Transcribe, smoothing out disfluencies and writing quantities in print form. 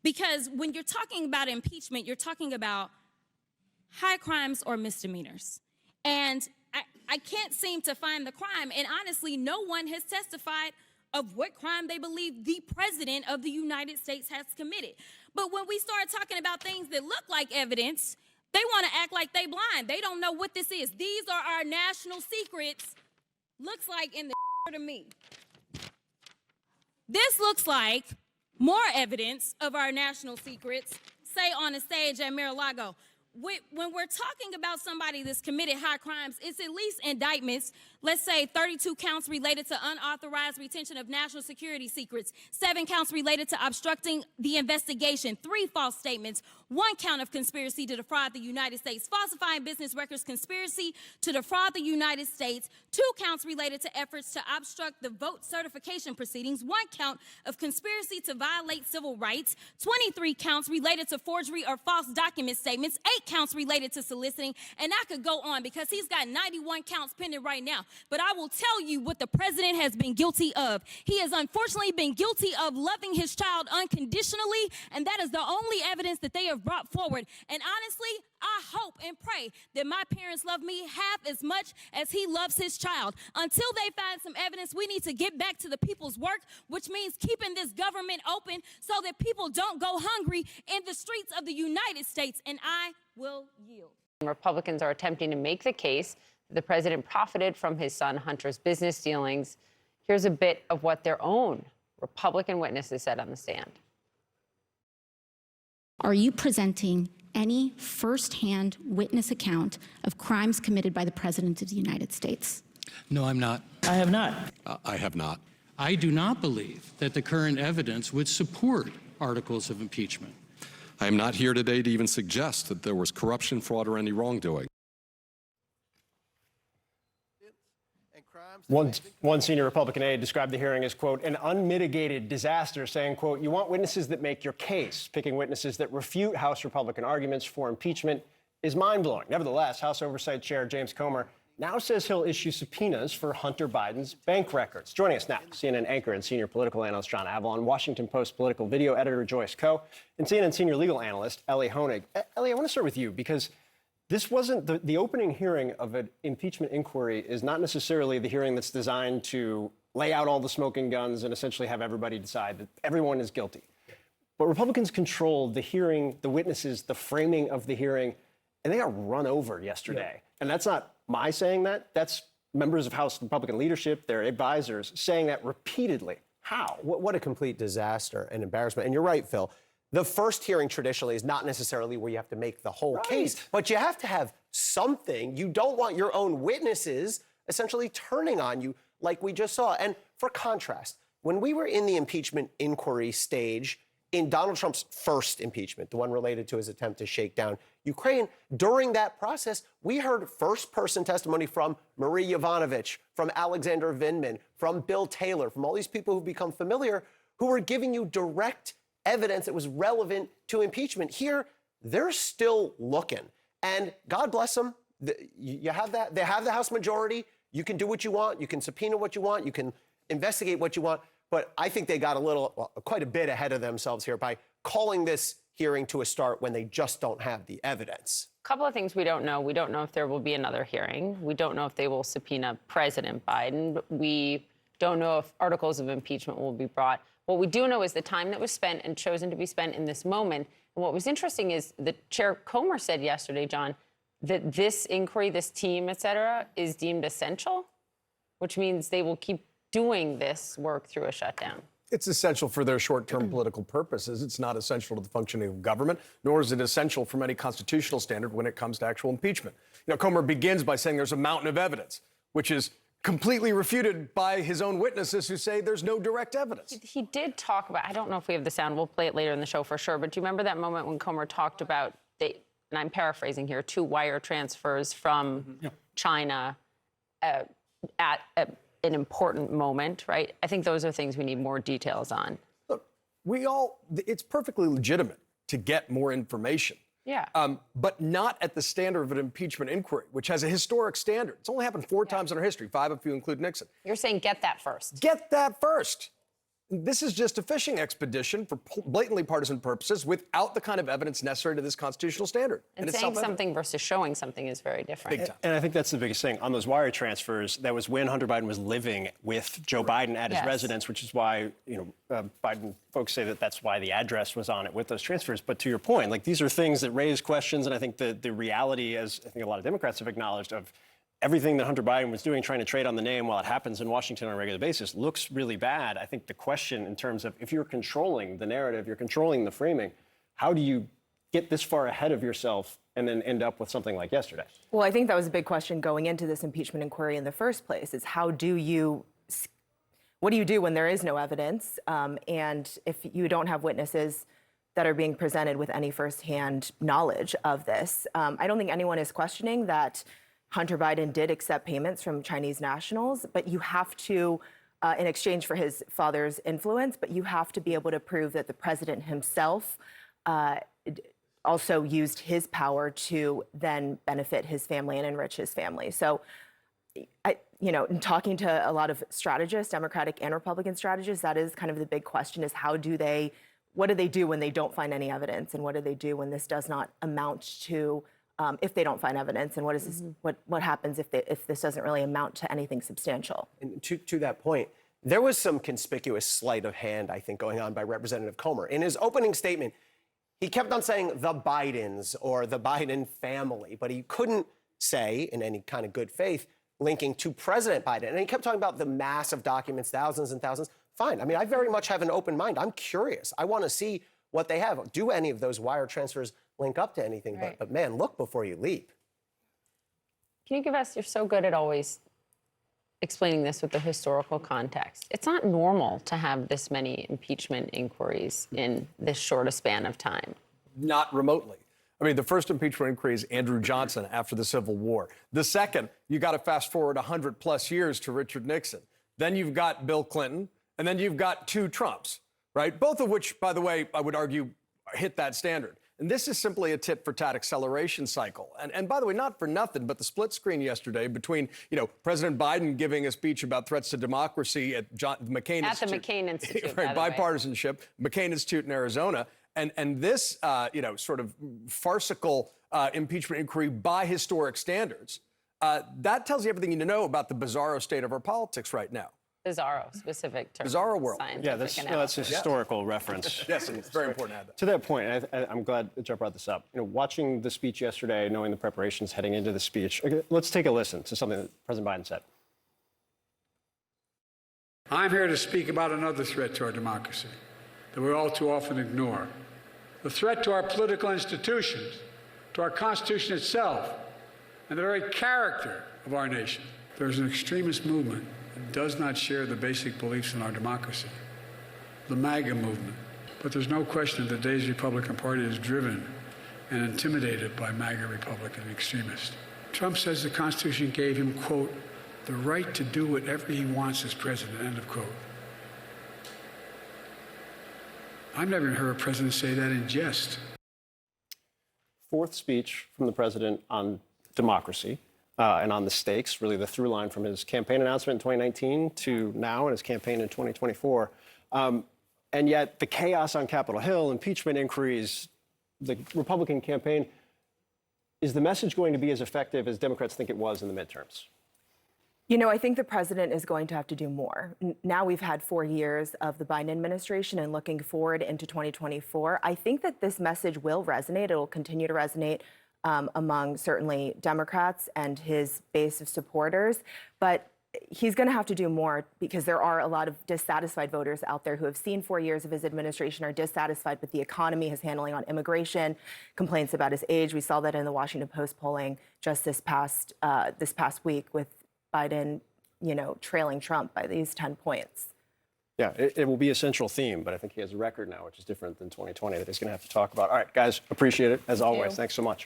Because when you're talking about impeachment, you're talking about high crimes or misdemeanors. And I can't seem to find the crime. And honestly, no one has testified of what crime they believe the president of the United States has committed. But when we start talking about things that look like evidence, they want to act like they blind. They don't know what this is. These are our national secrets. Looks like in the to me. This looks like more evidence of our national secrets, say on a stage at Mar-a-Lago. When we're talking about somebody that's committed high crimes, it's at least indictments. Let's say 32 counts related to unauthorized retention of national security secrets, 7 counts related to obstructing the investigation, 3 false statements, 1 count of conspiracy to defraud the United States, falsifying business records, conspiracy to defraud the United States, 2 counts related to efforts to obstruct the vote certification proceedings, 1 count of conspiracy to violate civil rights, 23 counts related to forgery or false document statements, 8 counts related to soliciting, and I could go on because he's got 91 counts pending right now. But I will tell you what the president has been guilty of. He has unfortunately been guilty of loving his child unconditionally, and that is the only evidence that they have brought forward. And honestly, I hope and pray that my parents love me half as much as he loves his child. Until they find some evidence, we need to get back to the people's work, which means keeping this government open so that people don't go hungry in the streets of the United States. And I will yield. Republicans are attempting to make the case that the president profited from his son Hunter's business dealings. Here's a bit of what their own Republican witnesses said on the stand. Are you presenting any firsthand witness account of crimes committed by the President of the United States? No, I'm not. I have not. I have not. I do not believe that the current evidence would support articles of impeachment. I am not here today to even suggest that there was corruption, fraud, or any wrongdoing. One senior Republican aide described the hearing as, quote, an unmitigated disaster, saying, quote, you want witnesses that make your case. Picking witnesses that refute House Republican arguments for impeachment is mind-blowing. Nevertheless, House Oversight Chair James Comer now says he'll issue subpoenas for Hunter Biden's bank records. Joining us now, CNN anchor and senior political analyst John Avlon, Washington Post political video editor Joyce Koh, and CNN senior legal analyst Elie Honig. Elie, I want to start with you because this wasn't the opening hearing of an impeachment inquiry is not necessarily the hearing that's designed to lay out all the smoking guns and essentially have everybody decide that everyone is guilty. But Republicans controlled the hearing, the witnesses, the framing of the hearing, and they got run over yesterday. Yeah. And that's not my saying that. That's members of House Republican leadership, their advisors, saying that repeatedly. How? What a complete disaster and embarrassment. And you're right, Phil. The first hearing traditionally is not necessarily where you have to make the whole case, but you have to have something. You don't want your own witnesses essentially turning on you like we just saw. And for contrast, when we were in the impeachment inquiry stage in Donald Trump's first impeachment, the one related to his attempt to shake down Ukraine, during that process, we heard first-person testimony from Marie Yovanovitch, from Alexander Vindman, from Bill Taylor, from all these people who've become familiar, who were giving you direct evidence that was relevant to impeachment. Here, they're still looking. And God bless them. You have that. They have the House majority. You can do what you want. You can subpoena what you want. You can investigate what you want. But I think they got quite a bit ahead of themselves here by calling this hearing to a start when they just don't have the evidence. A couple of things we don't know. We don't know if there will be another hearing. We don't know if they will subpoena President Biden. We don't know if articles of impeachment will be brought. What we do know is the time that was spent and chosen to be spent in this moment. And what was interesting is the Chair Comer said yesterday, John, that this inquiry, this team, et cetera, is deemed essential, which means they will keep doing this work through a shutdown. It's essential for their short-term political purposes. It's not essential to the functioning of government, nor is it essential from any constitutional standard when it comes to actual impeachment. You know, Comer begins by saying there's a mountain of evidence, which is completely refuted by his own witnesses who say there's no direct evidence. He did talk about, I don't know if we have the sound, we'll play it later in the show for sure, but do you remember that moment when Comer talked about, and I'm paraphrasing here, 2 wire transfers from China at an important moment, right? I think those are things we need more details on. Look, it's perfectly legitimate to get more information. Yeah. But not at the standard of an impeachment inquiry, which has a historic standard. It's only happened 4 times in our history, 5 if you include Nixon. You're saying get that first. Get that first. This is just a fishing expedition for blatantly partisan purposes without the kind of evidence necessary to this constitutional standard. And it's saying self-evident. something versus showing something is very different. Big time. And I think that's the biggest thing. On those wire transfers, that was when Hunter Biden was living with Joe Biden at his Yes. residence, which is why, Biden folks say that that's why the address was on it with those transfers. But to your point, like, these are things that raise questions. And I think the reality, as I think a lot of Democrats have acknowledged, of everything that Hunter Biden was doing, trying to trade on the name while it happens in Washington on a regular basis, looks really bad. I think the question in terms of if you're controlling the narrative, you're controlling the framing, how do you get this far ahead of yourself and then end up with something like yesterday? Well, I think that was a big question going into this impeachment inquiry in the first place, is what do you do when there is no evidence? And if you don't have witnesses that are being presented with any firsthand knowledge of this. I don't think anyone is questioning that Hunter Biden did accept payments from Chinese nationals, but you have to, in exchange for his father's influence, but you have to be able to prove that the president himself also used his power to then benefit his family and enrich his family. So, in talking to a lot of strategists, Democratic and Republican strategists, that is kind of the big question: is what do they do when they don't find any evidence, and what do they do when this does not amount to? If they don't find evidence, and what happens if this doesn't really amount to anything substantial? And to that point, there was some conspicuous sleight of hand, I think, going on by Representative Comer. In his opening statement, he kept on saying the Bidens or the Biden family, but he couldn't say, in any kind of good faith, linking to President Biden. And he kept talking about the mass of documents, thousands and thousands. Fine. I mean, I very much have an open mind. I'm curious. I want to see what they have. Do any of those wire transfers link up to anything? Right. But man, look before you leap. Can you give us, you're so good at always explaining this with the historical context. It's not normal to have this many impeachment inquiries in this short a span of time. Not remotely. I mean, the first impeachment inquiry is Andrew Johnson after the Civil War. The second, you got to fast forward 100 plus years to Richard Nixon. Then you've got Bill Clinton, and then you've got two Trumps, right? Both of which, by the way, I would argue hit that standard. And this is simply a tit-for-tat acceleration cycle. And by the way, not for nothing, but the split screen yesterday between, President Biden giving a speech about threats to democracy at McCain At the Institute. McCain Institute, Right, by the way. bipartisanship, McCain Institute in Arizona. And this, sort of farcical impeachment inquiry by historic standards, that tells you everything you need to know about the bizarro state of our politics right now. Bizarro, specific term. Bizarro world. Yeah, that's a historical reference. Yes, it's very important to have that. To that point, and I'm glad that Joe brought this up. Watching the speech yesterday, knowing the preparations heading into the speech, let's take a listen to something that President Biden said. I'm here to speak about another threat to our democracy that we all too often ignore. The threat to our political institutions, to our Constitution itself, and the very character of our nation. There's an extremist movement that does not share the basic beliefs in our democracy, the MAGA movement. But there's no question that today's Republican Party is driven and intimidated by MAGA Republican extremists. Trump says the Constitution gave him, quote, the right to do whatever he wants as president, end of quote. I've never heard a president say that in jest. Fourth speech from the president on democracy and on the stakes, really the through line from his campaign announcement in 2019 to now in his campaign in 2024. And yet the chaos on Capitol Hill, impeachment inquiries, the Republican campaign, is the message going to be as effective as Democrats think it was in the midterms? I think the president is going to have to do more. Now we've had 4 years of the Biden administration and looking forward into 2024. I think that this message will resonate. It will continue to resonate among certainly Democrats and his base of supporters. But he's going to have to do more because there are a lot of dissatisfied voters out there who have seen 4 years of his administration, are dissatisfied with the economy, his handling on immigration, complaints about his age. We saw that in the Washington Post polling just this past week with Biden, trailing Trump by these 10 points. Yeah, it will be a central theme, but I think he has a record now, which is different than 2020 that he's going to have to talk about. All right, guys, appreciate it as always. Thanks so much.